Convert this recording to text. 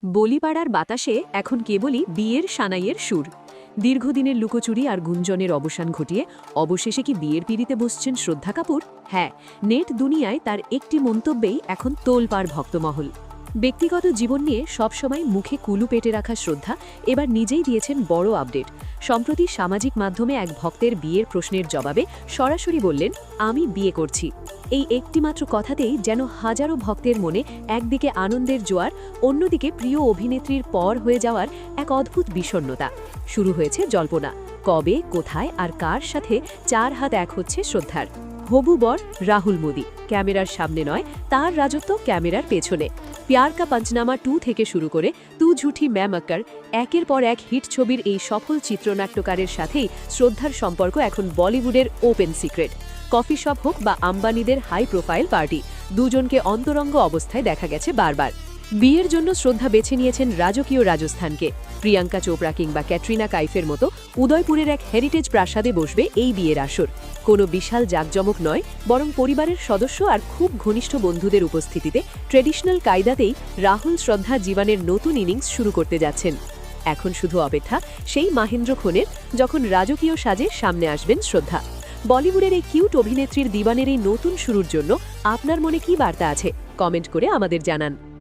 বলিপাড়ার বাতাসে এখন কেবলই বিয়ের সানাইয়ের সুর। দীর্ঘদিনের লুকোচুরি আর গুঞ্জনের অবসান ঘটিয়ে অবশেষে কি বিয়ের পিড়িতে বসছেন শ্রদ্ধা কাপুর? হ্যাঁ, নেট দুনিয়ায় তার একটি মন্তব্যেই এখন তোলপাড় ভক্তমহল। ব্যক্তিগত জীবন নিয়ে সবসময় মুখে কুলু পেটে রাখা শ্রদ্ধা এবার নিজেই দিয়েছেন বড় আপডেট। সম্প্রতি সামাজিক মাধ্যমে এক ভক্তের বিয়ের প্রশ্নের জবাবে সরাসরি বললেন, আমি বিয়ে করছি। এই একটিমাত্র কথাতেই যেন হাজারো ভক্তের মনে একদিকে আনন্দের জোয়ার, অন্যদিকে প্রিয় অভিনেত্রীর পর হয়ে যাওয়ার এক অদ্ভুত বিষণ্ণতা। শুরু হয়েছে জল্পনা, কবে, কোথায় আর কার সাথে চার হাত এক হচ্ছে শ্রদ্ধার। হবু বর রাহুল মোদি, ক্যামেরার সামনে নয়, তার রাজত্ব ক্যামেরার পেছনে। প্যার কা পঞ্চনামা 2 থেকে শুরু করে তু ঝুঠি ম্যায় মক্কর, একের পর এক হিট ছবির এই সফল চিত্রনাট্যকারের সাথেই শ্রদ্ধার সম্পর্ক এখন বলিউডের ওপেন সিক্রেট। কফি শপ হোক বা আম্বানিদের হাই প্রোফাইল পার্টি, দুজনকে অন্তরঙ্গ অবস্থায় দেখা গেছে বারবার। বিয়ের জন্য শ্রদ্ধা বেছে নিয়েছেন রাজকীয় রাজস্থানকে। প্রিয়াঙ্কা চোপড়া কিংবা ক্যাটরিনা কাইফের মতো উদয়পুরের এক হেরিটেজ প্রাসাদে বসবে এই বিয়ের আসর। কোনো বিশাল জাঁকজমক নয়, বরং পরিবারের সদস্য আর খুব ঘনিষ্ঠ বন্ধুদের উপস্থিতিতে ট্রেডিশনাল কায়দাতেই রাহুল শ্রদ্ধা জীবনের নতুন ইনিংস শুরু করতে যাচ্ছেন। এখন শুধু অপেক্ষা সেই মাহেন্দ্রক্ষণের, যখন রাজকীয় সাজে সামনে আসবেন শ্রদ্ধা। বলিউডের এই কিউট অভিনেত্রীর দিবানের এই নতুন শুরুর জন্য আপনার মনে কি বার্তা আছে? কমেন্ট করে আমাদের জানান।